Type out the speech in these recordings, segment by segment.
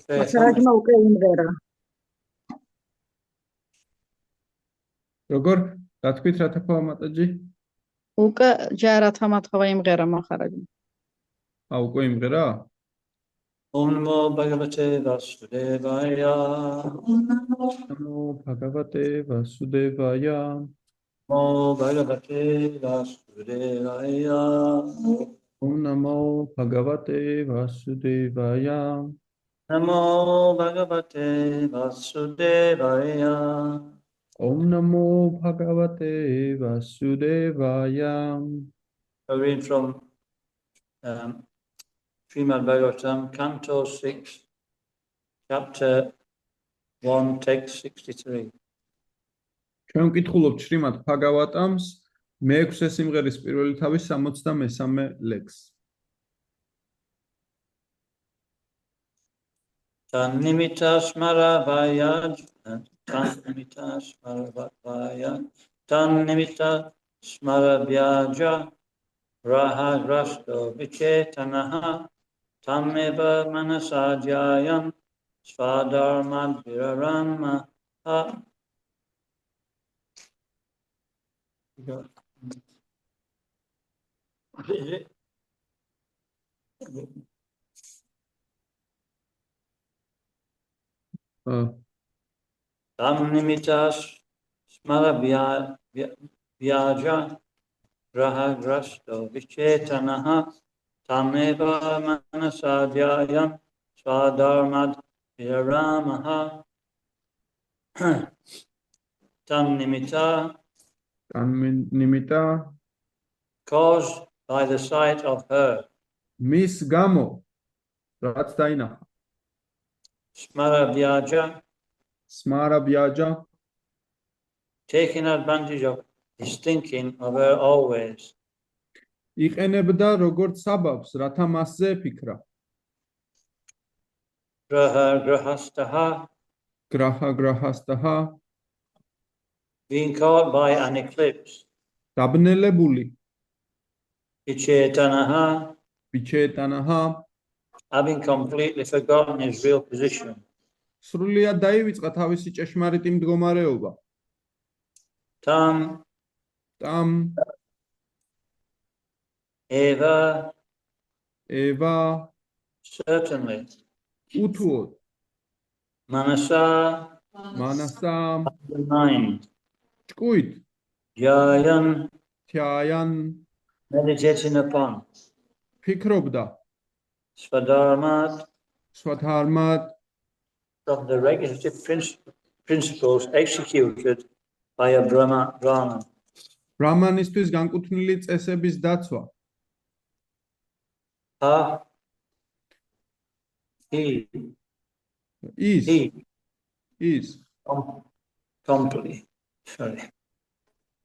Maharaj ukve imghera. როგორ დათქვით რა თქმა მატაჯი? Ukve ჯარათა მათხოვა იმღერა Maharaj. უკვე იმღერა? Om Namo Bhagavate Vasudevaya. Namo Bhagavate Vasudevaya. Namo Bhagavate Vasudevaya. Om Namo Bhagavate Vasudevaya. Namo Bhagavate Vasudevaya. Om Namo Bhagavate Vasudevaya. I read from Srimad Bhagavatam, Canto 6, Chapter 1, Text 63. ჩვენ ვკითხულობთ შრიმად ბჰაგავატამს მე-6 სიმღერის პირველი თავის 63 ლექსს. Tanimita Smaravaya, Tanimita Smaravaya, Tanimita Smaravyaja, Raha Rasto Vichetanaha, Tameva Manasajayam, Swadharmad Virarama. What is it? Tamnimitas Smaravyaja Rahagrasto Vichetanaha Tameva Manasadhyayam Swadharmad Viraramaha. Tamnimita, caused by the sight of her. Mis gamo რაც დაინახა. Smaravyaja, taking advantage of his thinking of her always. იყენებდა როგორც საბაბს, რათა მასზე ეფიქრა. Grahastaha, being caught by an eclipse. დაბნელებული. Vichetanaha, having completely forgotten his real position. სრულიად დაივიწყა თავისი ჭეშმარიტი მდგომარეობა. Tam Eva, certainly. უთუოდ. Manasa, the mind. ჭკუით. Dhyayan, meditating upon. ფიქრობდა. Swadharmat, from the regulative principles executed by a Brahman. Brahmanistvis განკუთვნილი წესების დაცვა.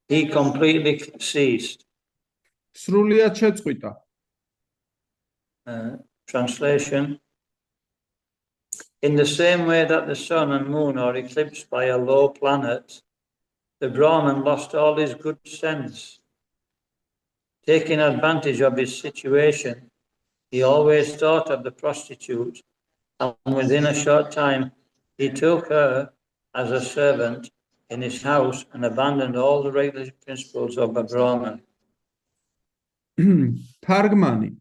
He completely ceased. სრულიად შეწყვიტა. Translation. In the same way that the sun and moon are eclipsed by a low planet, the Brahman lost all his good sense. Taking advantage of his situation, he always thought of the prostitute, and within a short time, he took her as a servant in his house and abandoned all the regular principles of a Brahman. Targmani.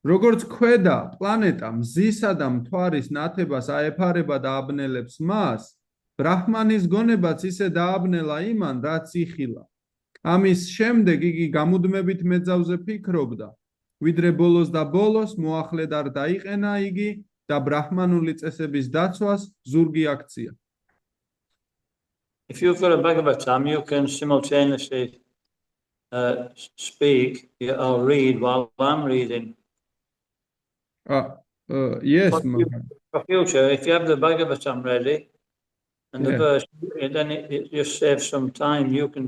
Როგორც ქვედა პლანეტა მზისა და მთვარის ნათებას აეფარება და აბნელებს მას, ბრაჰმანის გონებაც ისე დააბნელა იმან, რაც იხილა. ამის შემდეგ იგი გამუდმებით მეძავზე ფიქრობდა, ვიდრე ბოლოს და ბოლოს მოახლედ არ დაიყენა იგი და ბრაჰმანული წესების დაცვას ზურგი აქცია. If you've got a Bhagavatam, you can simultaneously speak or read while I'm reading. Yes, for future, if you have the Bhagavatam ready and the verse, then it just saves some time. You can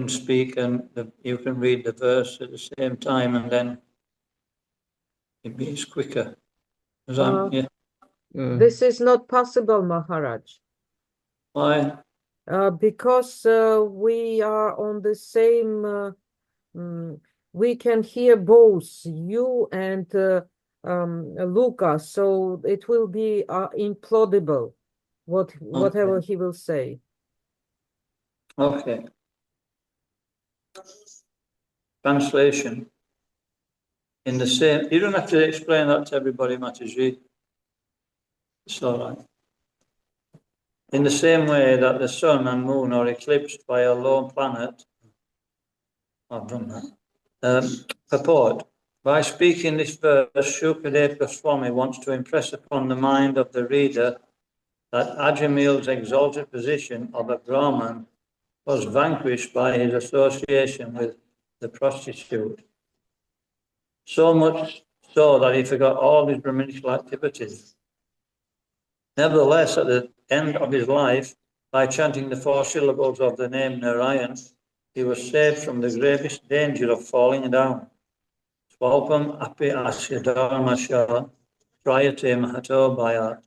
speak and you can read the verse at the same time, and then it means quicker. This is not possible, Maharaj. Why? Because we are on the same. We can hear both you and Luca, so it will be implaudible, whatever he will say. Okay. Translation. In the same, you don't have to explain that to everybody, Mataji. It's all right. In the same way that the sun and moon are eclipsed by a lone planet, I've done that. Purport. By speaking this verse, Shukadev Goswami wants to impress upon the mind of the reader that Ajamil's exalted position of a Brahman was vanquished by his association with the prostitute. So much so that he forgot all his Brahminical activities. Nevertheless, at the end of his life, by chanting the 4 syllables of the name Narayan, he was saved from the gravest danger of falling down. Swalpam api asya dharmasya prayate mahato bhayat.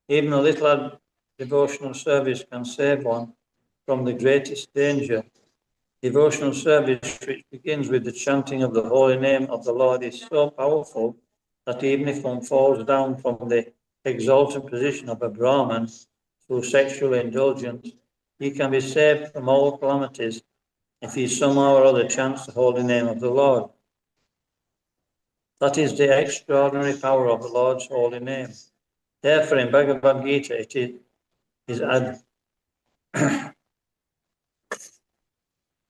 Even a little devotional service can save one from the greatest danger. Devotional service, which begins with the chanting of the holy name of the Lord, is so powerful that even if one falls down from the exalted position of a Brahman through sexual indulgence, he can be saved from all calamities if he somehow or other chants the holy name of the Lord. That is the extraordinary power of the Lord's holy name. Therefore, in Bhagavad Gita, it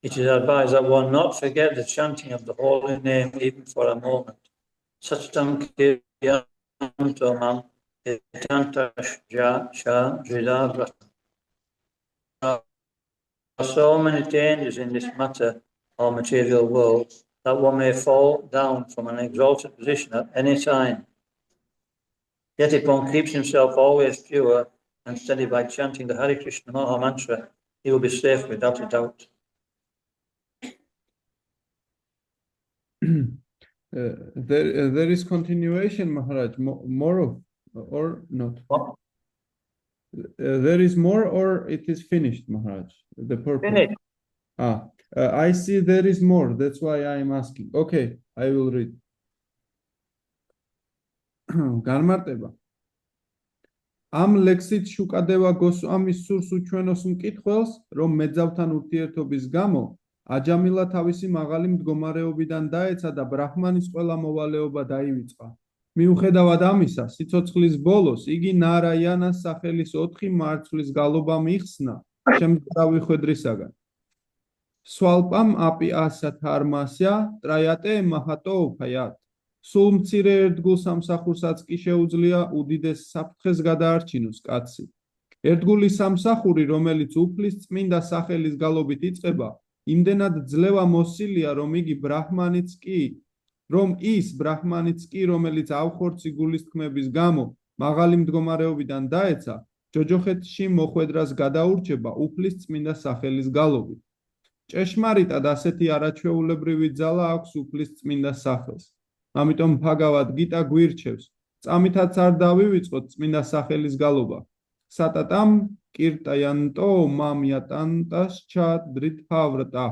is advised that one not forget the chanting of the holy name even for a moment. Satam kiryantomam etantasya cha jridavrat. There are so many dangers in this matter or material world that one may fall down from an exalted position at any time. Yet if one keeps himself always pure and steady by chanting the Hare Krishna Maha Mantra, he will be safe without a doubt. There is continuation, Maharaj. More or not? What? There is more, or it is finished, Maharaj. The purpose. Finished. I see there is more. That's why I am asking. Okay, I will read. Garmarteba. Am ლექსით შუკადევა გოსვამის სურს უჩვენოს მკითხველს, რომ მეძავთან ურთიერთობის გამო აჯამილა თავისი მაღალი მდგომარეობიდან დაეცა და ბრაჰმანის ყველა მოვალეობა დაივიწყა. მიუხედავად ამისა, სიცოცხლის ბოლოს იგი ნარაიანას სახელის 4 მარცვლის გალობა მიიხსნა შემდგარი ხვედრისაგან. სვალპამ აპი ასა თარმასია ტრაიატე მაჰატო უფაიათ. სულ მცირე ერთგულ სამსახურსაც კი შეუძლია უდიდეს საფრთხეს გადაარჩინოს კაცი. ერთგული სამსახური, რომელიც უფლის წმინდა სახელის გალობით იწყება, იმდენად ძლევა მოსილია, რომ ის ბრაჰმანიც კი, რომელიც ავხორცი გულისთქმების გამო მაღალი მდგომარეობიდან დაეცა, ჯოჯოხეთში მოხვედრას გადაურჩება უფლის წმინდა სახელის გალობით. ჭეშმარიტად ასეთი არაჩვეულებრივი ძალა აქვს უფლის წმინდა სახელს. ამიტომ ფაგავად გიტა გვირჩევს, წამითაც არ დავივიწყოთ წმინდა სახელის გალობა. სატატამ კირტაიანტო მამ იატანტასჩა დრითფავრტა.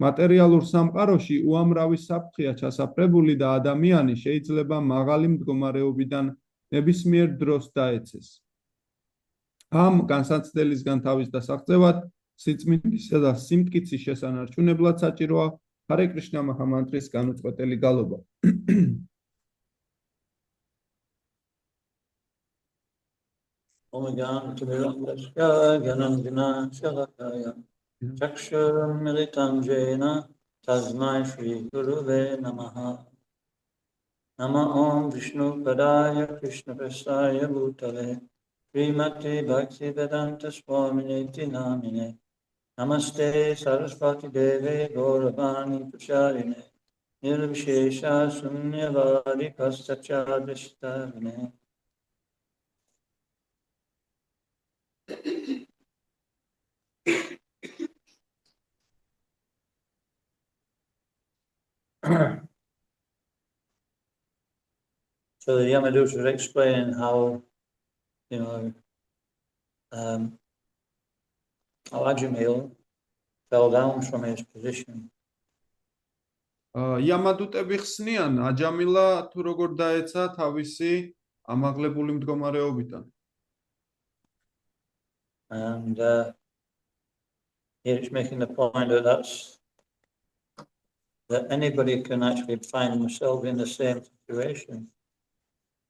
მატერიალურ სამყაროში უამრავი საფრთხეა ჩასაფრებული და ადამიანი შეიძლება მაღალი მდგომარეობიდან ნებისმიერ დროს დაეცეს. ამ განსაცდელისგან თავის დასაღწევად სიწმინდისა და სიმტკიცის შესანარჩუნებლად საჭიროა Hare Krishna Maha Mantris განუწყვეტელი გალობა. Omagam Timirandasya Gyanandina Shalakaya Chakshuram Militam Jena Tasmai Shri Guruve Namaha Nama Om Vishnu Padaya Krishna Prasaya Bhutale Srimati Bhakti Vedanta Swamine Namine Namaste Saraswati Deve Gauravani Pracharine Nirvishesha Sunyavadi Pastachadishtarine. So the Yamadus was explaining how, how Ajamil fell down from his position. იამადუტები ხსნიან აჯამილა თუ როგორ დაეცა თავისი ამაღლებული მდგომარეობიდან. And here it's making the point that anybody can actually find themselves in the same situation.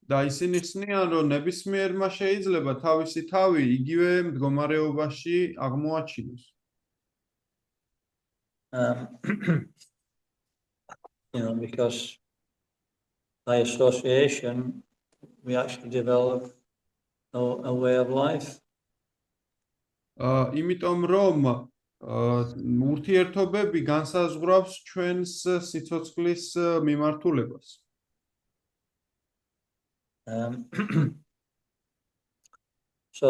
და ისინი ხსნიან, რომ ნებისმიერმა შეიძლება თავისი თავი იგივე მდგომარეობაში აღმოაჩინოს. Because by association, we actually develop a way of life. იმიტომ რომ ურთიერთობები განსაზღვრავს ჩვენს სიცოცხლის მიმართულებას. So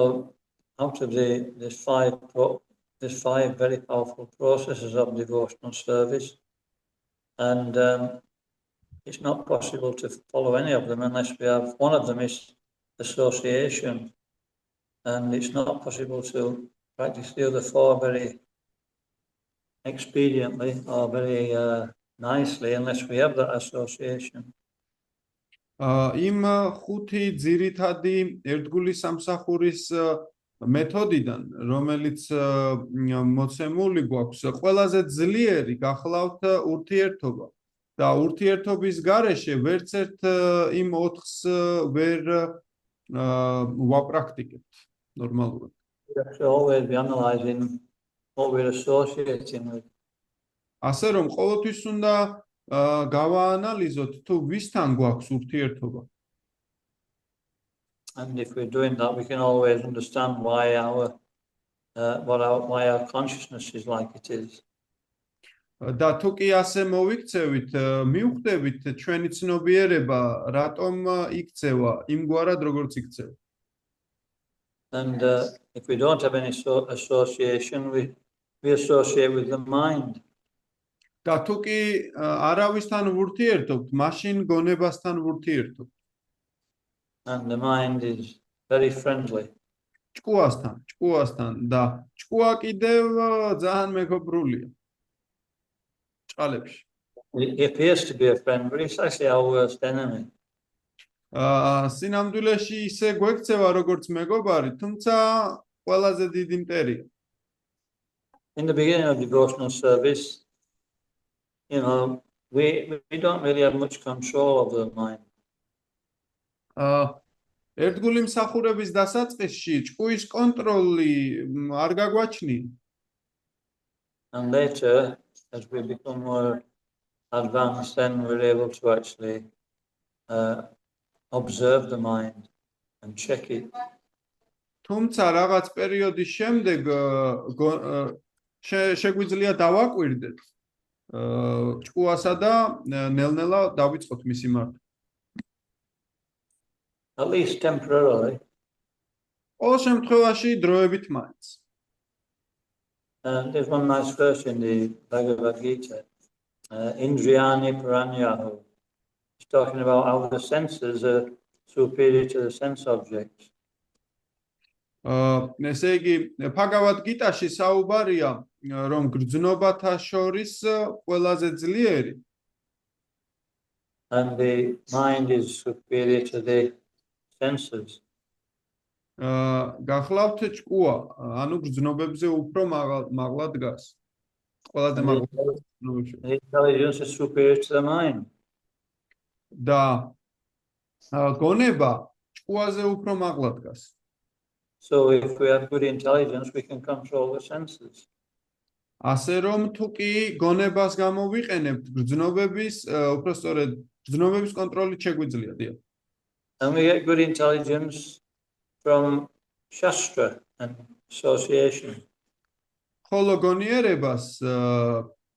out of this five very powerful processes of devotional service, and it's not possible to follow any of them unless we have one of them is association, and it's not possible to practice the other four very expediently or very nicely unless we have that association. იმ ხუთი ძირითადი ერთგულის სამსახურის მეთოდიდან, რომელიც მოცემული გვაქვს, ყველაზე ძლიერი გახლავთ ურთიერთობა და ურთიერთობის გარეშე ვერც ერთ იმ ოთხს ვერ ვაპრაქტიკებთ ნორმალურად. We have to always be analyzing what we're associating with. ასე რომ ყოველთვის უნდა გავაანალიზოთ თუ ვისთან გვაქვს ურთიერთობა. And if we're doing that, we can always understand why our consciousness is like it is. და თუ კი ასე მოვიქცევით, მივხვდებით ჩვენი ცნობიერება რატომ იქცევა იმგვარად როგორც იქცევა. And if we don't have any association, we associate with the mind. და თუ კი არავისთან ვურთიერთობთ, მაშინ გონებასთან ვურთიერთობთ. And the mind is very friendly. ჭკუასთან და ჭკუა კიდევ ძალიან მეგობრულია. ჭყალებში. He appears to be a friend, but he's actually our worst enemy. სინამდვილეში ისე გვექცევა როგორც მეგობარი, თუმცა ყველაზე დიდი მტერია. In the beginning of devotional service, we don't really have much control of the mind. ერთგული მსახურების დასაწყისში ჭკუის კონტროლი არ გაგვაჩნია. And later, as we become more advanced, then we're able to actually observe the mind and check it. თუმცა რაღაც პერიოდის შემდეგ შეგვიძლია დავაკვირდეთ ჭკუასა და ნელ-ნელა დავიწყოთ მისი მართვის. At least temporarily. ყოველ შემთხვევაში დროებით მაინც. There's one nice verse in the Bhagavad Gita, Indriyani Paranyahu. It's talking about how the senses are superior to the sense objects. ესე იგი, Bhagavad Gita-ში საუბარია, რომ გრძნობათა შორის ყველაზე ძლიერი. And the mind is superior to the senses. გახლავთ ჭკუა, ანუ გრძნობებზე უფრო მაღლა დგას. ყველაზე მაღლა. The intelligence is superior to the mind. და გონება ჭკუაზე უფრო მაღლა დგას. So if we have good intelligence, we can control the senses. ასე რომ თუ კი გონებას გამოვიყენებთ გრძნობების, უფრო სწორედ გრძნობების კონტროლით შეგვიძლია, დიახ. And we get good intelligence from Shastra and association. ხოლო გონიერებას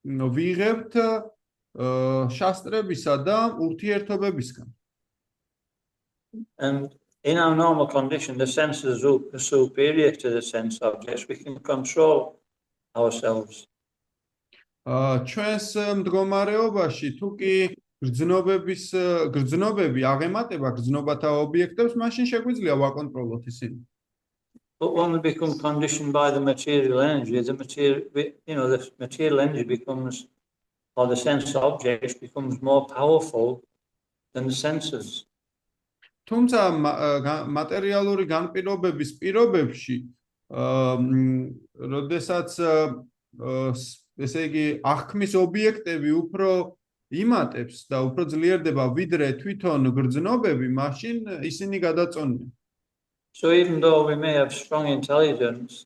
ვიღებთ შასტრებისა და ურთიერთობებისგან. And in our normal condition, the senses are superior to the sense objects. We can control ourselves. ჩვენს მდგომარეობაში თუ კი გრძნობები აღემატება გრძნობათა ობიექტებს, მაშინ შეგვიძლია ვაკონტროლოთ ისინი. But when we become conditioned by the material energy, the material energy becomes or the sense objects becomes more powerful than the senses. თუმცა მატერიალური განპირობების პირობებში, როდესაც ესე იგი აღქმის ობიექტები უფრო იმატებს და უფრო ძლიერდება ვიდრე თვითონ გრძნობები, მაშინ ისინი გადაწონიან. So even though we may have strong intelligence,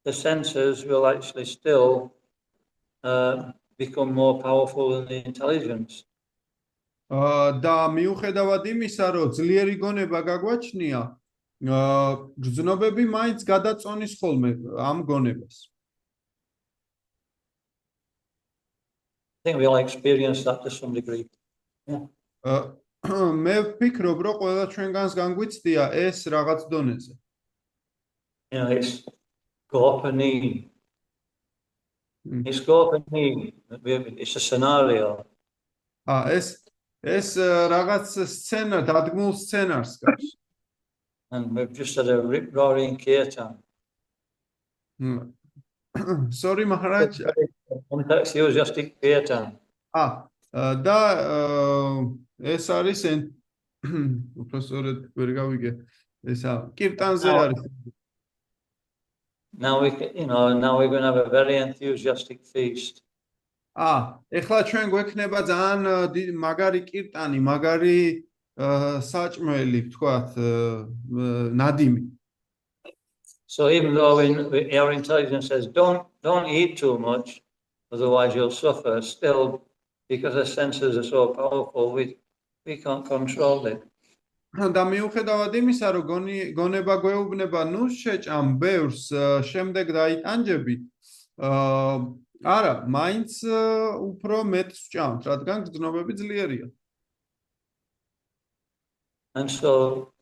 the senses will actually still become more powerful than the intelligence. და მიუხედავად იმისა, რომ ძლიერი გონება გაგვაჩნია, გრძნობები მაინც გადაწონის ხოლმე ამ გონებას. I think we all experience that to some degree. Yeah. მე ვფიქრობ, რომ ყველა ჩვენგანს განგვიცდია ეს რაღაც დონეზე. You know, it's go up a knee. It's go up a knee. It's a scenario. ეს რაღაც სცენა, დადგმულ სცენარს გავს. And we've just had a rip-roaring kirtan. Sorry, Maharaj. Enthusiastic kirtan. და ეს არის უბრალოდ ვერ გავიგე. ესა კირტანზე არის. Now we're going to have a very enthusiastic feast. ეხლა ჩვენ გვექნება ძალიან მაგარი კირტანი, მაგარი საჭმელი, ვთქვათ, ნადიმი. So even though our intelligence says don't eat too much, otherwise you'll suffer, still because the senses are so powerful, we can't control it. და მიუხედავად იმისა, რომ გონება გვეუბნება, ნუ შეჭამ ბევრს, შემდეგ დაიტანჯებით, არა, მაინც უფრო მეტს ვჭამთ, რადგან გრძნობები ძლიერია. And so,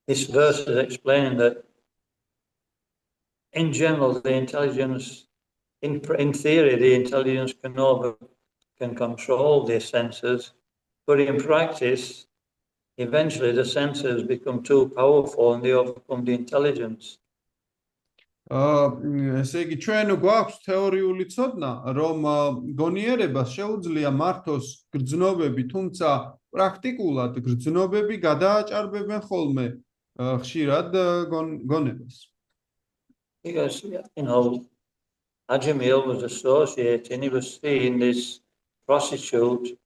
this verse is explaining that in general, the intelligence, in theory, the intelligence can control the senses, but in practice, eventually the senses become too powerful and they overcome the intelligence. ესე იგი ჩვენ გვაქვს თეორიული ცოდნა, რომ გონიერებას შეუძლია მართოს გრძნობები, თუმცა პრაქტიკულად გრძნობები გადააჭარბებენ ხოლმე ხშირად გონებას. Because, Ajamil was associating, he was seeing this prostitute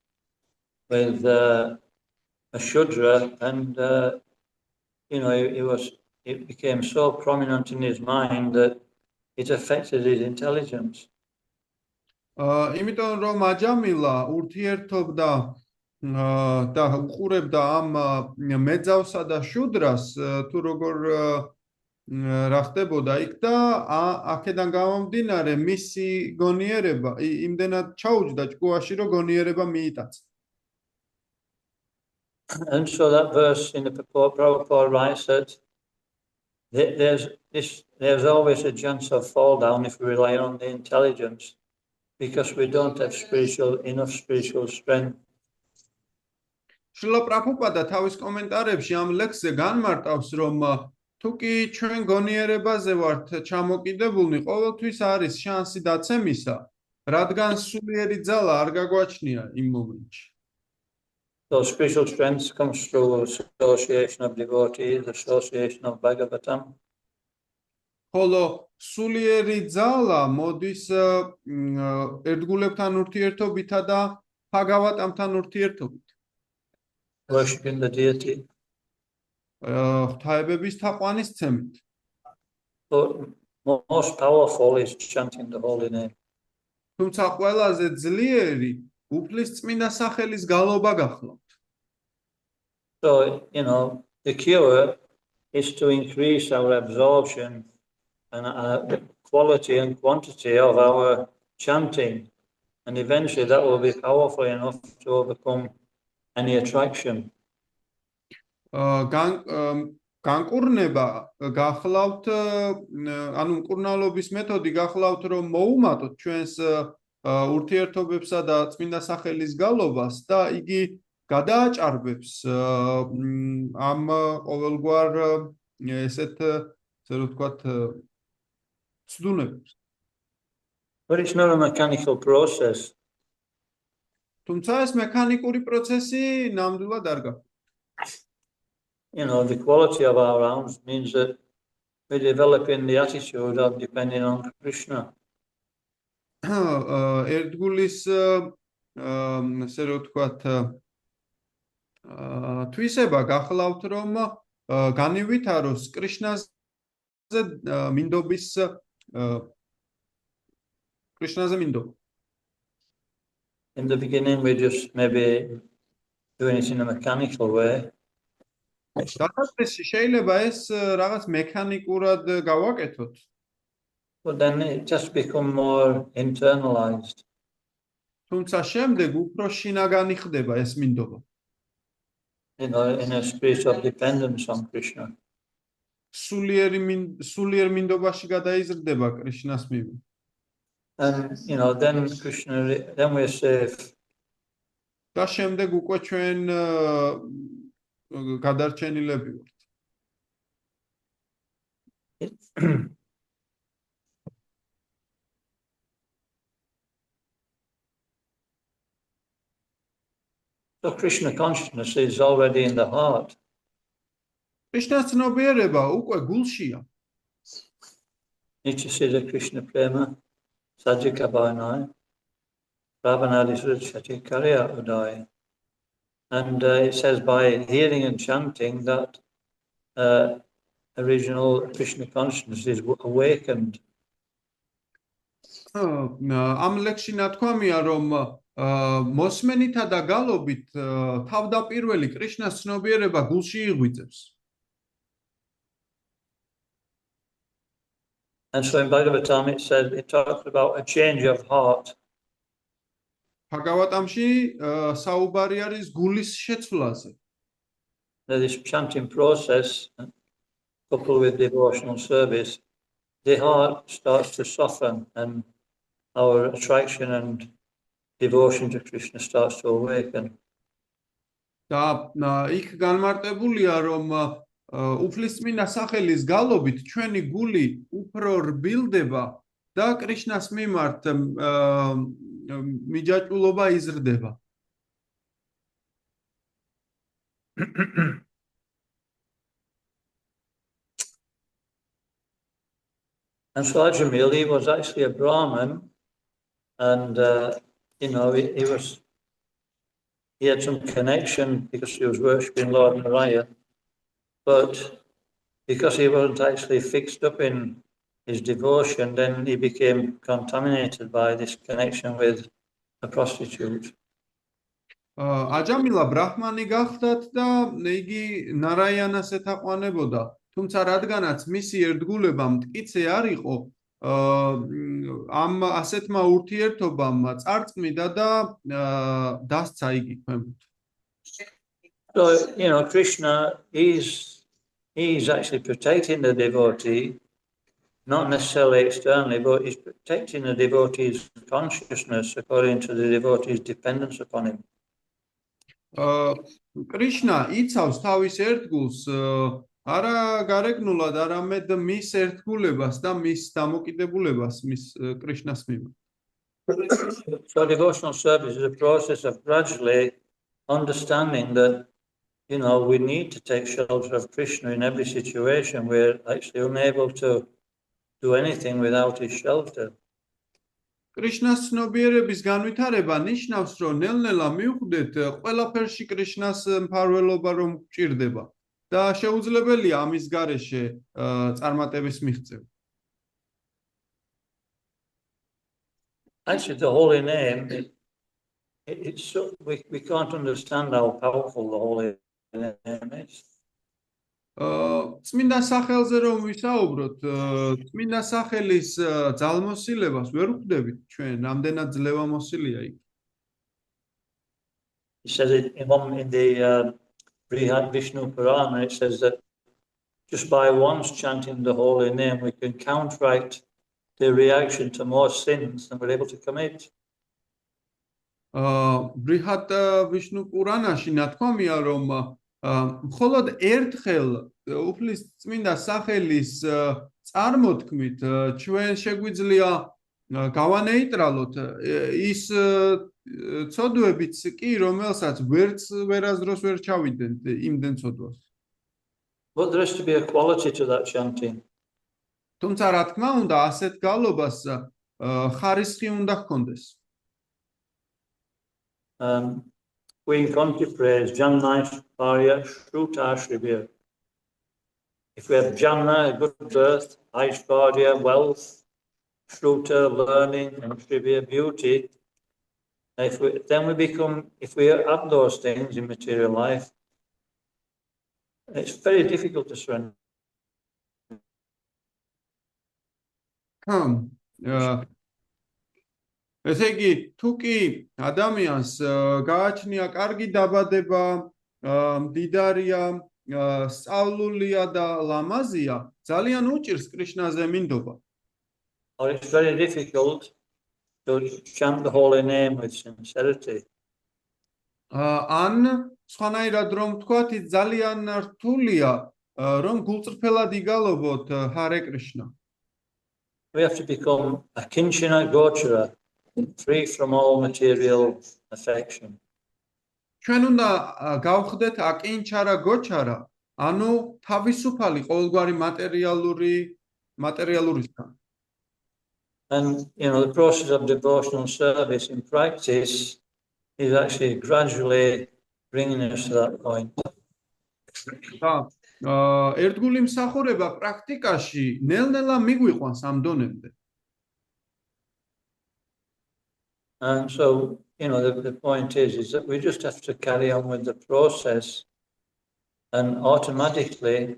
with a Shudra, and it became so prominent in his mind that it affected his intelligence. იმიტომ რომ აჯამილა ურთიერთობდა და უყურებდა ამ მეძავსა და შუდრას, თუ როგორ რა ხდებოდა იქ და აქედან გამომდინარე მისი გონიერება იმდენად ჩაუჯდა ჭკუაში, რომ გონიერება მიიტაცა. And so that verse in the Prabhupada writes that there's always a chance of fall down if we rely on the intelligence, because we don't have enough spiritual strength. შრილა პრაბჰუპადა თავის კომენტარებში ამ ლექსზე განმარტავს, რომ თუკი ჩვენ გონიერებაზე ვართ ჩამოკიდებულნი, ყოველთვის არის შანსი დაცემისა, რადგან სულიერი ძალა არ გაგვაჩნია იმ მომენტში. So spiritual strength comes through association of devotees, association of Bhagavatam. ხოლო სულიერი ძალა მოდის ერთგულებთან ურთიერთობითა და ბhagavatamთან ურთიერთობით. Worshipping the deity. ღვთაებების თაყვანისცემით. But most powerful is chanting the holy name. თუმცა ყველაზე ძლიერი უფლის წმინდა სახელის გალობა გახლავთ. So, the cure is to increase our absorption and the quality and quantity of our chanting, and eventually that will be powerful enough to overcome any attraction. განკურნება გახლავთ, ანუ მკურნალობის მეთოდი გახლავთ, რომ მოუმატოთ ჩვენს ურთიერთობებსა და წმინდა სახელის გალობას და იგი გადააჭარბებს ამ ყოველგვარ ესეთ, ასე რომ ვთქვათ, ცდუნებებს. But it's not a mechanical process. თუმცა ეს მექანიკური პროცესი ნამდვილად არ გაქვს. The quality of our rounds means that we're developing the attitude of depending on Krishna. ერთგულის ასე რომ ვთქვათ თვისება გახლავთ რომ განივითაროს კრიშნაზე მინდობის კრიშნაზე მინდობა. In the beginning, we just maybe doing it in a mechanical way. დასაწყისში შეიძლება ეს რაღაც მექანიკურად გავაკეთოთ. But then it just become more internalized. თუმცა შემდეგ უფრო შინაგანი ხდება ეს მინდობა. In a spirit of dependence on Krishna. სულიერ მინდობაში გადაიზრდება კრიშნას მიმართ. And then we're safe. და შემდეგ უკვე ჩვენ გადარჩენილები ვართ. So Krishna consciousness is already in the heart. კრიშნას ცნობიერება უკვე გულშია. Nityasiddha Krishna prema sajjika bhavanai Ravanadisudchati karya udai. And it says by hearing and chanting that original Krishna consciousness is awakened. ამ ლექსში ნათქვამია რომ მოსმენითა და გალობით თავდაპირველი კრიშნას ცნობიერება გულში იღვიძებს. And so in Bhagavatam it talks about a change of heart. Bhagavatamში საუბარი არის გულის შეცვლაზე. This chanting process, coupled with devotional service, the heart starts to soften and our attraction and devotion to Krishna starts to awaken. და იქ განმარტებულია რომ უფლისწმინდა სახელის გალობით ჩვენი გული უფრო რბილდება და კრიშნას მიმართ მიჯაჭვულობა იზრდება. And so Ajamil was actually a Brahmin, and he had some connection because he was worshipping Lord Narayana, but because he wasn't actually fixed up in his devotion, then he became contaminated by this connection with a prostitute. აჯამილა ბრაჰმანი გახდათ და იგი ნარაიანას ეთაყვანებოდა. თუმცა რადგანაც მისი ერთგულება მტკიცე არ იყო, ამ ასეთმა ურთიერთობამ წარწმიდა და დასცა იგი ქვემოთ. So, Krishna he's actually protecting the devotee, not necessarily externally, but he's protecting the devotee's consciousness according to the devotee's dependence upon him. კრიშნა იცავს თავის ერთგულს არა გარეგნულად, არამედ მის ერთგულებას და მის დამოკიდებულებას მის კრიშნას მიმართ. So devotional service is a process of gradually understanding that we need to take shelter of Krishna in every situation. We're actually unable to do anything without his shelter. კრიშნას ცნობიერების განვითარება ნიშნავს, რომ ნელ-ნელა მივხვდეთ ყველაფერში კრიშნას მფარველობა რომ გვჭირდება და შეუძლებელია ამის გარეშე წარმატების მიღწევა. Actually, the holy name, we can't understand how powerful the holy name is. წმინდა სახელზე რომ ვისაუბროთ, წმინდა სახელის ძალმოსილებას ვერ ვხვდებით ჩვენ, რამდენად ძლევამოსილია იქ. It says in the Brihad Vishnu Purana, it says that just by once chanting the holy name, we can counteract the reaction to more sins than we're able to commit. Brihad Vishnu Purana-ში ნათქვამია, რომ მხოლოდ ერთხელ უფლის წმინდა სახელის წარმოთქმით ჩვენ შეგვიძლია გავანეიტრალოთ ის ცოდვებიც კი, რომელსაც ვერასდროს ვერ ჩავიდნენ იმდენ ცოდვას. But there has to be a quality to that chanting. თუმცა რა თქმა უნდა, ასეთ გალობას ხარისხი უნდა ჰქონდეს. We in country praise Janna Parya Shruta Shribir. If we have Janna, good birth, Aishvarya, wealth, Shruta, learning, and Shribir, beauty, if we have those things in material life, it's very difficult to surrender. ესე იგი, თუ კი ადამიანს გააჩნია კარგი დაბადება, მდიდარია, სწავლულია და ლამაზია, ძალიან უჭირს კრიშნაზე მინდობა. Or it's very difficult to chant the holy name with sincerity. ან სხვანაირად რომ ვთქვათ, ძალიან რთულია რომ გულწრფელად იგალობოთ ჰარე კრიშნა. We have to become a kinchana gochara, free from all material affection. ჩვენ უნდა გავხდეთ აკინჩარა გოჩარა, ანუ თავისუფალი ყოველგვარი მატერიალურისგან. And the process of devotional service in practice is actually gradually bringing us to that point. და ერთგული მსახურება პრაქტიკაში ნელ-ნელა მიგვიყვანს ამ დონემდე. And so, the point is that we just have to carry on with the process, and automatically,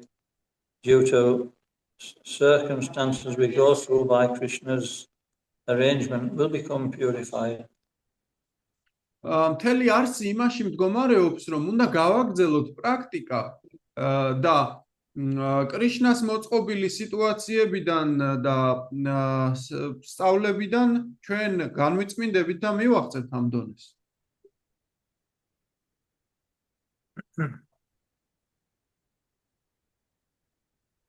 due to circumstances we go through by Krishna's arrangement, will become purified. მთელი არსი იმაში მდგომარეობს, რომ უნდა გავაგრძელოთ პრაქტიკა და კრიშნას მოწყობილი სიტუაციებიდან და სწავლებიდან ჩვენ განვიწმინდებით და მივაღწევთ ამ დონეს.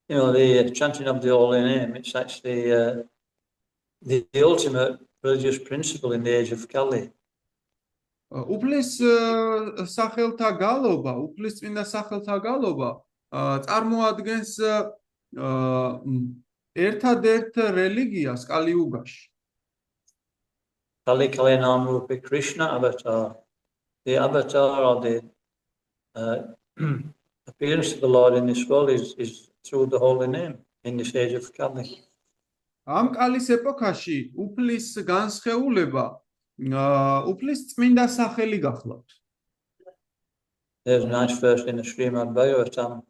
The chanting of the holy name, it's actually the ultimate religious principle in the age of Kali. უფლის სახელთა გალობა, უფლის წმინდა სახელთა galoba წარმოადგენს ერთადერთ რელიგიას კალიუგაში. Kali Kalinam Rupi Krishna avatar. The avatar of the appearance of the Lord in this world is through the holy name in this age of Kali. Am კალის ეპოქაში უფლის განსხეულება უფლის წმინდა სახელი გახლავთ. There's a nice verse in the Srimad Bhagavatam.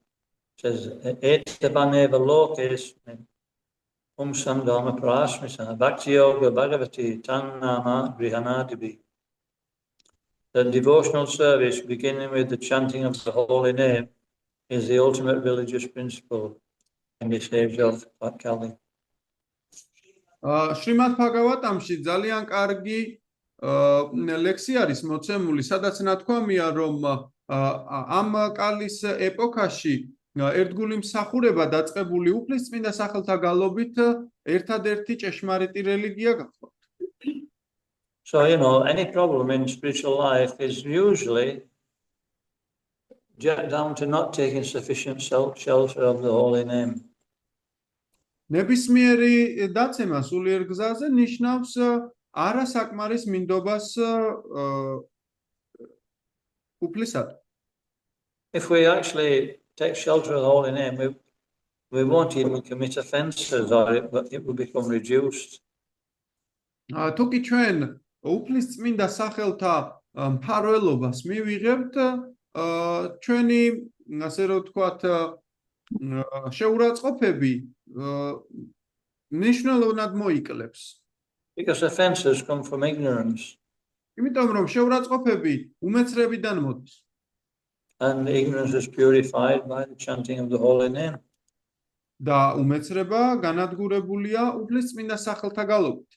It says, Etabaneva lokesmin samdama prasmisa bhakti yoga bhagavati tannama grihanadibi. The devotional service, beginning with the chanting of the holy name, is the ultimate religious principle in this age of Kali. Srimad Bhagavatamში ძალიან კარგი ლექსი არის მოცემული, სადაც ნათქვამია, რომ ამ კალის ეპოქაში ერთგული მსახურება დაწყებული უფლის წმინდა სახელთა გალობით ერთადერთი ჭეშმარიტი რელიგია გახლავთ. So, any problem in spiritual life is usually down to not taking sufficient shelter of the holy name. ნებისმიერი დაცემა სულიერ გზაზე ნიშნავს არასაკმარის მინდობას უფლისად. If we actually take shelter of the holy name, we won't even commit offenses, or it will become reduced. თუ კი ჩვენ უფლის წმინდა სახელთა მფარველობას მივიღებთ, ჩვენი, ასე რომ ვთქვათ, შეურაცხყოფები მნიშვნელოვნად მოიკლებს. Because offenses come from ignorance. იმიტომ რომ შეურაცხყოფები უმეცრებიდან მოდის. And ignorance is purified by the chanting of the holy name. და უმეცრება განადგურებულია უფლის წმინდა სახელთა გალობით.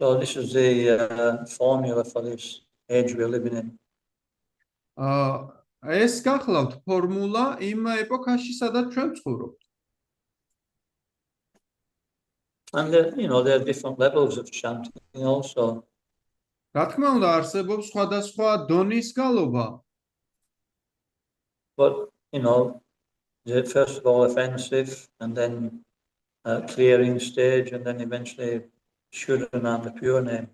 So this is the formula for this age we're living in. ეს გახლავთ ფორმულა იმ ეპოქაში, სადაც ჩვენ ვცხოვრობთ. And there are different levels of chanting also. რა თქმა უნდა, არსებობს სხვადასხვა დონის გალობა. But first of all offensive, and then clearing stage, and then eventually Shuddhanam, the pure name.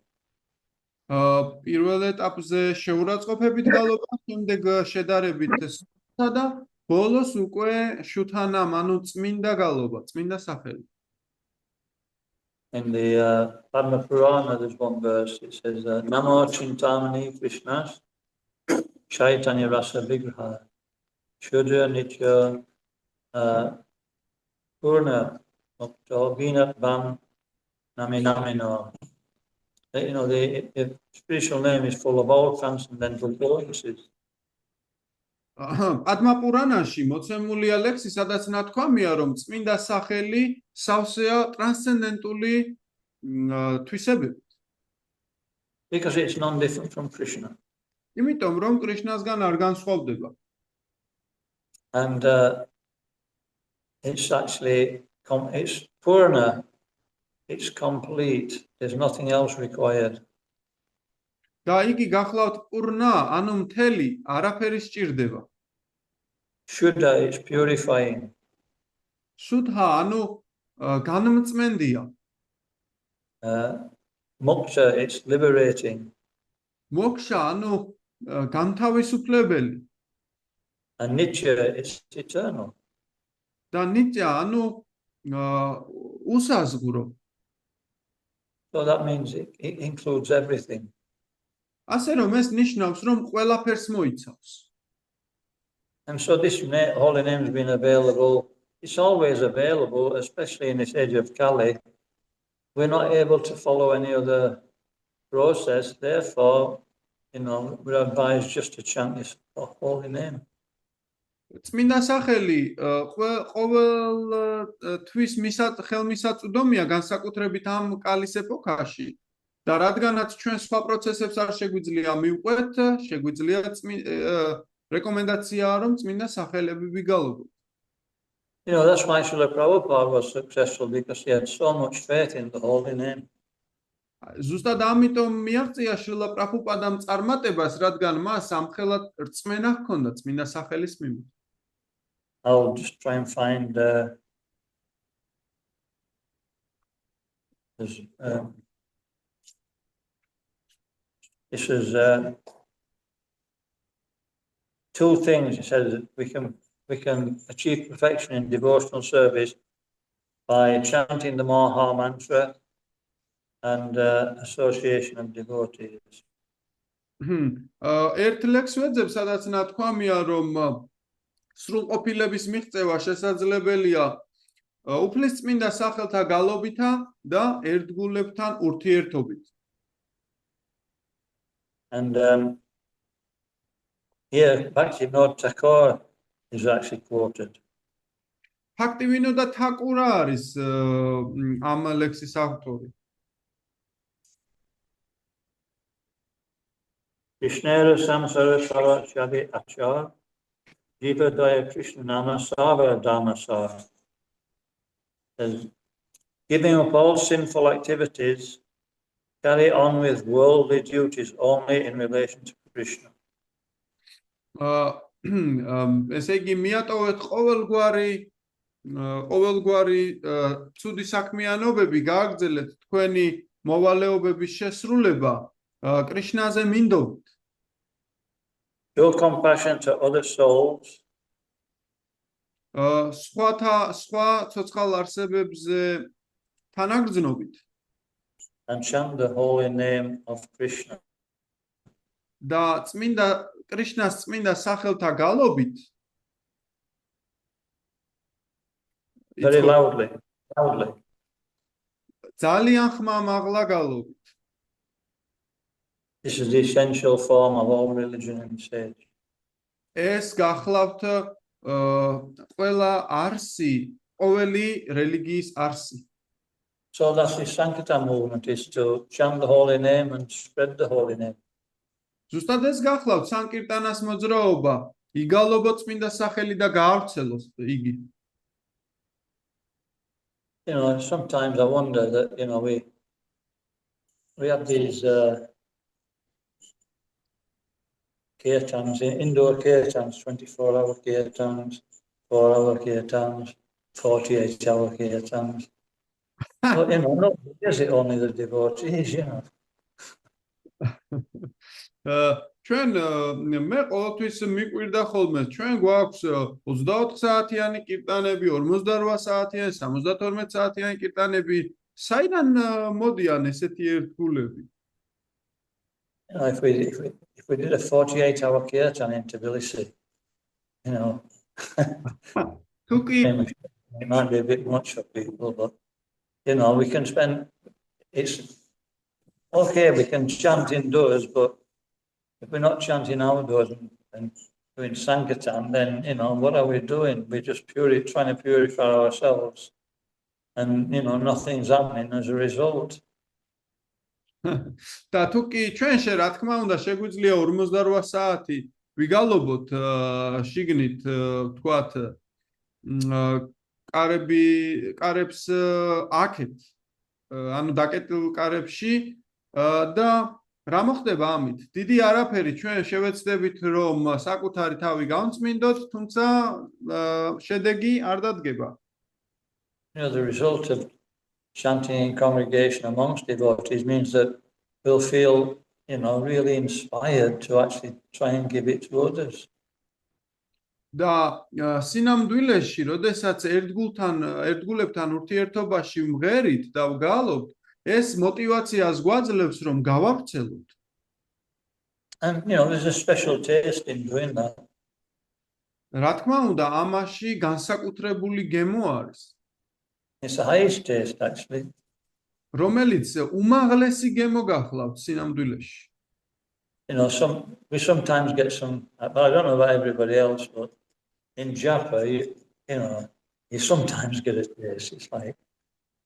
პირველ ეტაპზე შეურაცხყოფებით გალობა, შემდეგ შედარებით სუთა და ბოლოს უკვე შუთანამ, ანუ წმინდა გალობა, წმინდა სახელი. In the Padma Purana, there's one verse, it says, Namo Chintamani Krishnas Chaitanya Rasa Vigraha Shuddha Nitya Purna Mukta Vinat Vam Nami Namino. The spiritual name is full of all transcendental potencies. პადმა პურანაში მოცემულია ლექსი, სადაც ნათქვამია, რომ წმინდა სახელი სავსეა ტრანსცენდენტული თვისებებით. Because it's non-different from Krishna. იმიტომ რომ კრიშნასგან არ განსხვავდება. And it's actually, it's Purna, it's complete, there's nothing else required. და იგი გახლავთ პურნა, ანუ მთელი, არაფერი სჭირდება. Shuddha is purifying. სუთა, ანუ განმწმენდია. Moksha, it's liberating. მოქშა, ანუ განთავისუფლებელი. And Nitya, it's eternal. და ნიტია, ანუ უსაზღურო. So that means it includes everything. ასე რომ ეს ნიშნავს, რომ ყველაფერს მოიცავს. And so this holy name has been available. It's always available, especially in this age of Kali. We're not able to follow any other process. Therefore, we're advised just to chant this holy name. წმინდა სახელი ყოველ თვის ხელმისაწვდომია განსაკუთრებით ამ კალის ეპოქაში. და რადგანაც ჩვენ სხვა პროცესებს არ შეგვიძლია მივყვეთ, შეგვიძლია რეკომენდაციაა, რომ წმინდა სახელები ვიგალობოთ. That's why Srila Prabhupada was successful, because he had so much faith in the holy name. ზუსტად ამიტომ მიაღწია შრილა პრაბჰუპადამ წარმატებას, რადგან მას ამხელად რწმენა ჰქონდა წმინდა სახელის მიმართ. I'll just try and find this is two things. It says that we can achieve perfection in devotional service by chanting the Maha Mantra and association of devotees. ერთ ლექს ვეძებ, სადაც ნათქვამია, რომ სრულყოფილების მიღწევა შესაძლებელია უფლის წმინდა სახელთა გალობითა და ერთგულებთან ურთიერთობით. And here, Bhaktivinoda Thakur is actually quoted. Bhaktivinoda Thakur არის ამ ლექსის ავტორი. Krishnera samsara sarachari achar jiva daya Krishna nama sava dhammasara. Says, giving up all sinful activities, carry on with worldly duties only in relation to Krishna. ესე იგი მიატოვეთ ყოველგვარი ცუდი საქმიანობები, გააგრძელეთ თქვენი მოვალეობების შესრულება კრიშნაზე მინდობით. Show compassion to other souls. სხვა ცოცხალ არსებებზე თანაგრძნობით. And chant the holy name of Krishna. და წმინდა კრიშნას წმინდა სახელთა გალობით. Very loudly. ძალიან ხმამაღლა გალობით. This is the essential form of all religion in this age. ეს გახლავთ ყველა არსი, ყოველი რელიგიის არსი. So that's the Sankirtan movement, is to chant the holy name and spread the holy name. ზუსტად ეს გახლავთ სანკირტანას მოძრაობა, იგალობო წმინდა სახელი და გაავრცელოს იგი. Sometimes I wonder that, we have these kirtans, indoor kirtans, 24-hour kirtans, 4-hour kirtans, 48-hour kirtans. But, no, is it only the devotees, ჩვენ მე ყოველთვის მიყვირდა ხოლმე ჩვენ გვაქვს 24 საათიანი კირტანები, 48 საათიანი, 72 საათიანი კირტანები. საიდან მოდიან ესეთი ერთგულები? If we did a 48-hour kirtan in Tbilisi, it might be a bit much for people, but we can spend. It's okay, we can chant indoors, but if we're not chanting outdoors and doing Sankirtan, then what are we doing? We're just trying to purify ourselves, and nothing's happening as a result. და თუ კი ჩვენში რა თქმა უნდა შეგვიძლია 48 საათი ვიგალობოთ შიგნით თქვათ კარებს აქეთ ანუ დაკეტილ კარებში და რა მოხდება ამით? დიდი არაფერი ჩვენ შევეცდებით რომ საკუთარი თავი გავწმინდოთ, თუმცა შედეგი არ დადგება. The result of chanting in congregation amongst devotees means that we'll feel, really inspired to actually try and give it to others. და სინამდვილეში, როდესაც ერთგულებთან ურთიერთობაში მღერით და ვგალობთ, ეს мотивაციას გვაძლევს რომ გავავრცელოთ. And there's a special taste in doing that. რა თქმა უნდა, ამაში განსაკუთრებული გემო არის. It's the highest taste, actually. რომელიც უმაღლესი გემო გახლავთ სინამდვილეში. We sometimes get some, but I don't know about everybody else, but in Japa, you sometimes get a taste. It's like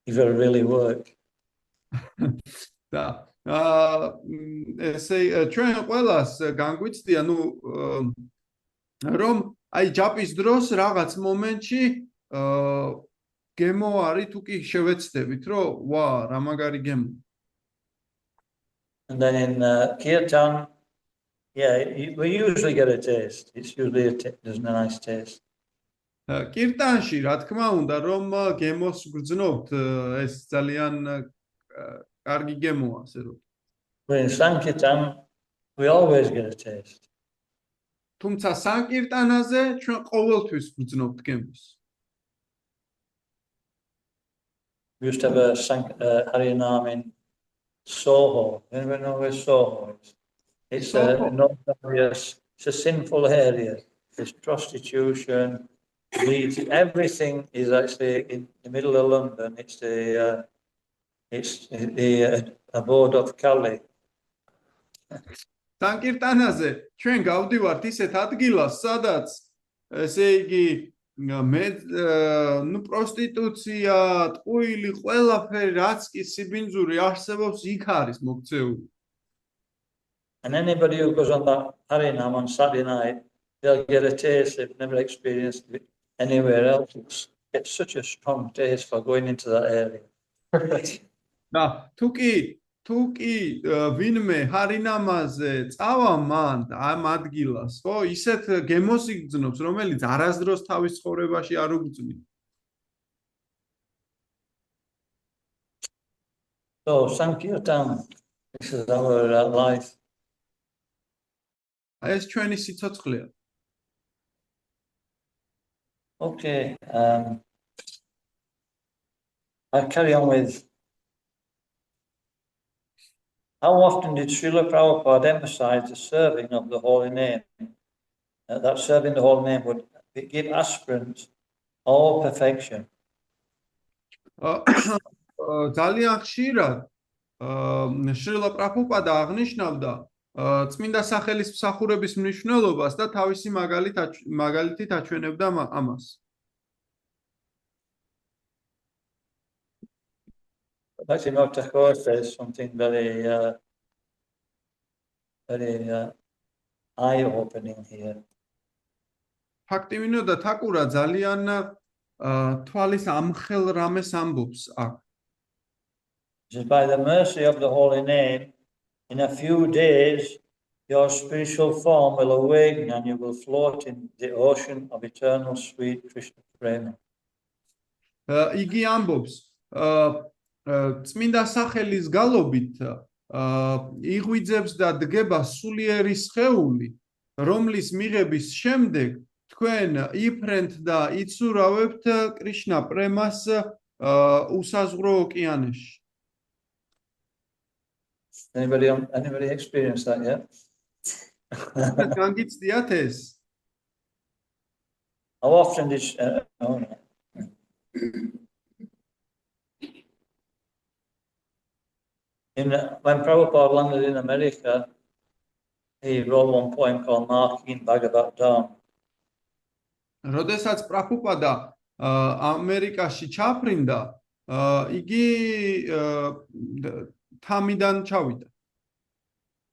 you've got to really work. და ესე ჩვენ ყველას განგვიცდია, რომ აი ჯაპის დროს რაღაც მომენტში გემო არის თუ კი შევეცდებით, რომ ვა, რა მაგარი გემო. And then in kirtan, we usually get a taste. It's usually there's a nice taste. კირტანში, რა თქმა უნდა, რომ გემოს გრძნობთ, ეს ძალიან კარგი გემოა, ასე რომ. But in Sankirtan, we always get a taste. თუმცა სანკირტანაზე ჩვენ ყოველთვის გრძნობთ გემოს. We used to have a Harinam in Soho. Anyone know where Soho is? It's it's a sinful area. There's prostitution, everything is actually in the middle of London. It's the abode of Kali. სანკირტანაზე ჩვენ გავდივართ ისეთ ადგილას, სადაც ესე იგი პროსტიტუცია, ტყუილი, ყველაფერი, რაც კი სიბინძური არსებობს, იქ არის მოქცეული. And anybody who goes on that Harinam on Saturday night, they'll get a taste they've never experienced it anywhere else. It's such a strong taste for going into that area. და თუ კი ვინმე ჰარინამაზე წავა მან ამ ადგილას, ხო, ისეთ გემოს იგრძნობს, რომელიც არასდროს თავის ცხოვრებაში არ უგრძნია. So Sankirtan, this is our life. ეს ჩვენი სიცოცხლეა. Okay, I'll carry on with. How often did Srila Prabhupada emphasize the serving of the holy name? That serving the holy name would give aspirants all perfection. ძალიან ხშირად შრილა პრაბჰუპადა აღნიშნავდა წმინდა სახელის მსახურების მნიშვნელობას და თავისი მაგალითით აჩვენებდა ამას. Actually, Dr. Kaur says something very, very eye-opening here. ფაქტივინო და თაკურა ძალიან თვალის ამხელ რამეს ამბობს აქ. It says, by the mercy of the holy name, in a few days, your spiritual form will awaken and you will float in the ocean of eternal sweet Krishna prema. იგი ამბობს, წმინდა სახელის გალობით იღვიძებს და დგება სულიერი სხეული, რომლის მიღების შემდეგ თქვენ იფრენთ და იცურავებთ კრიშნა პრემას უსაზღვრო ოკეანეში. Anybody experienced that yet? განგიცდიათ ეს? How often did when Prabhupada landed in America, he wrote one poem called Marking Bhagavad Dham. როდესაც პრაბჰუპადა ამერიკაში ჩაფრინდა, იგი თამიდან ჩავიდა.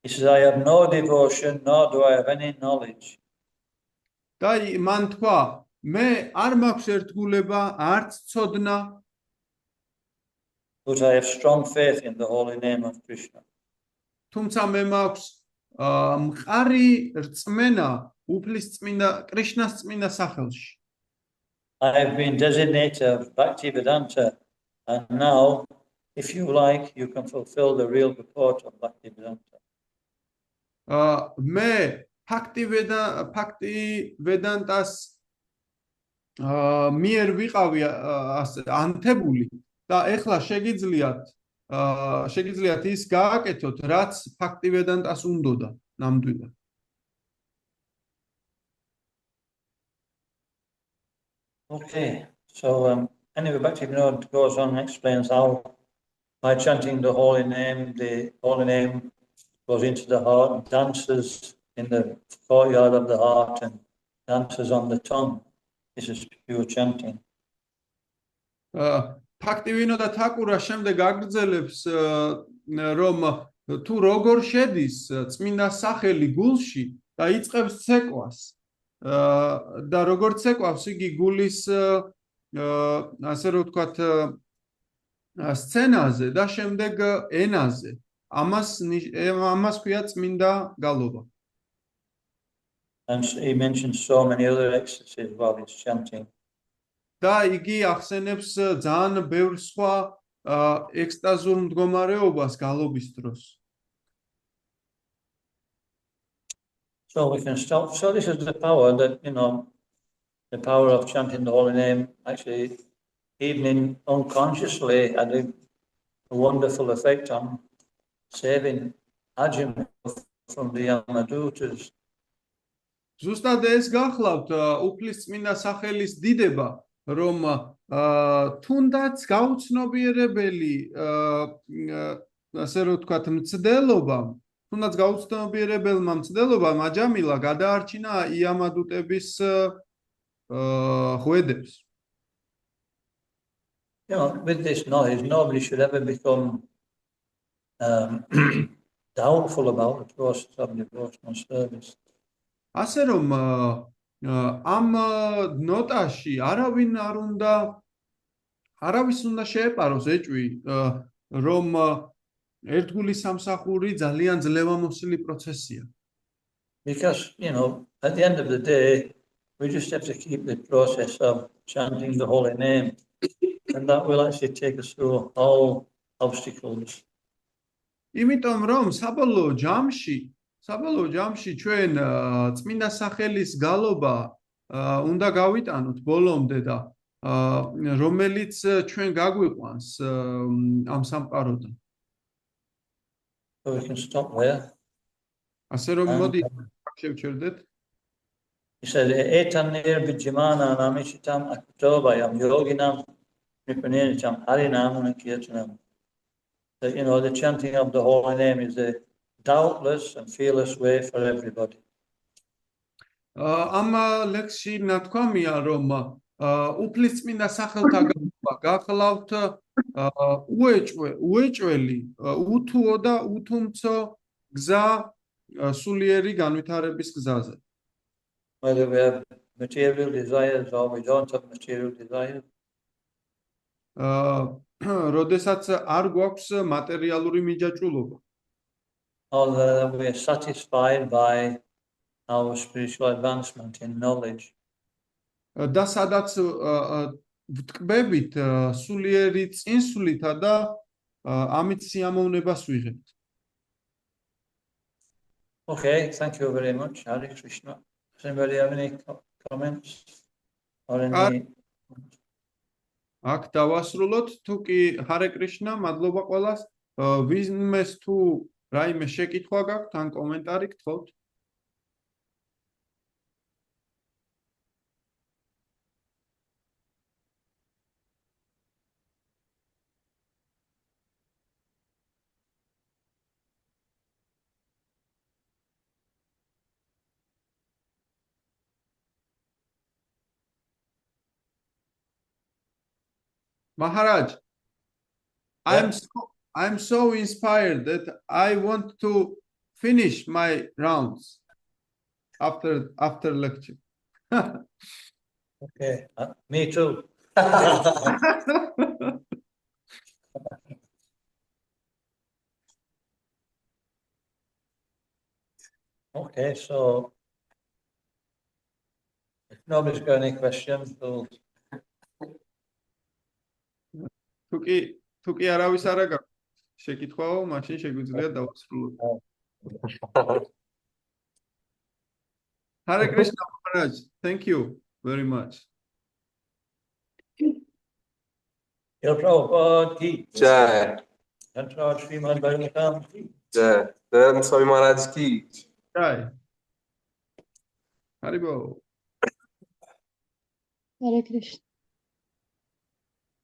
He says, I have no devotion, nor do I have any knowledge. და მან თქვა, მე არ მაქვს ერთგულება, არც ცოდნა, but I have strong faith in the holy name of Krishna. თუმცა მე მაქვს მყარი რწმენა უფლის წმინდა კრიშნას წმინდა სახელში. I have been designated of Bhaktivedanta, and now, if you like, you can fulfill the real purport of Bhaktivedanta. მე Bhaktivedantას მიერ ვიყავი ანთებული და ეხლა შეგიძლიათ ის გააკეთოთ, რაც Bhaktivedantას უნდოდა ნამდვილად. Okay, so anyway, Bhaktivedanta goes on and explains how by chanting the holy name goes into the heart and dances in the courtyard of the heart and dances on the tongue. This is pure chanting. Bhaktivedanta თაკურა შემდეგ აგრძელებს, რომ თუ როგორ შედის წმინდა სახელი გულში და იწყებს ცეკვას და როგორც ცეკვავს იგი გულის ასე რომ ვთქვათ სცენაზე და შემდეგ ენაზე. ამას ქვია წმინდა გალობა. And he mentions so many other ecstasies while he's chanting. და იგი ახსენებს ძალიან ბევრ სხვა ექსტაზურ მდგომარეობას გალობის დროს. So we can stop. So this is the power that, the power of chanting the holy name, actually, even unconsciously, had a wonderful effect on saving Arjuna from the Yamadutas. ზუსტად ეს გახლავთ უფლის წმინდა სახელის დიდება, რომ თუნდაც გაუცნობიერებელი ასე რომ ვთქვათ მცდელობამ, თუნდაც გაუცნობიერებელმა მცდელობამ აჯამილა გადაარჩინა იამადუტების ღვედებს. With this knowledge, nobody should ever become doubtful about the process of devotional service. ასე რომ ამ ნოტაში არავის უნდა შეეპაროს ეჭვი, რომ ერთგული სამსახური ძალიან ძლევამოსილი პროცესია. Because, at the end of the day, we just have to keep the process of chanting the holy name, and that will actually take us through all obstacles. იმიტომ რომ საბოლოო ჯამში ჩვენ წმინდა სახელის გალობა უნდა გავიტანოთ ბოლომდე და რომელიც ჩვენ გაგვიყვანს ამ სამყაროდან. So we can stop there. ასე რომ მოდი შევჩერდეთ. He said, Etanir Vijamana Namishitam Aktobayam Yoginam Nipaninitam Harinam Kirtanam. That, the chanting of the holy name is a doubtless and fearless way for everybody. ამ ლექსში ნათქვამია, რომ უფლის წმინდა სახელთა გალობა გახლავთ უეჭველი, უთუო და უთუმცო გზა სულიერი განვითარების გზაზე. Whether we have material desires or we don't have material desires. როდესაც არ გვაქვს მატერიალური მიჯაჭვულობა Or that we are satisfied by our spiritual advancement in knowledge. და სადაც ვტკბებით სულიერი წინსვლითა და ამით სიამოვნებას ვიღებთ. Okay, thank you very much. Hare Krishna. Does anybody have any comments? Or any? აქ დავასრულოთ, თუ კი ჰარე კრიშნა, მადლობა ყველას. ვინმეს თუ რაიმე შეკითხვა გაქვთ, ან კომენტარი გთხოვთ. Maharaj, I'm so inspired that I want to finish my rounds after lecture. Okay, me too. Okay, so if nobody's got any questions, we'll თუ კი არავის არ აქვს შეკითხვაო, მაშინ შეგვიძლია დავასრულოთ. Hare Krishna Maharaj, thank you very much. Your Prabhupada ki Jai. Dhanraj Srimad Bhagavatam ki Jai. Then Swami Maharaj ki. Jai. Haribol. Hare Krishna.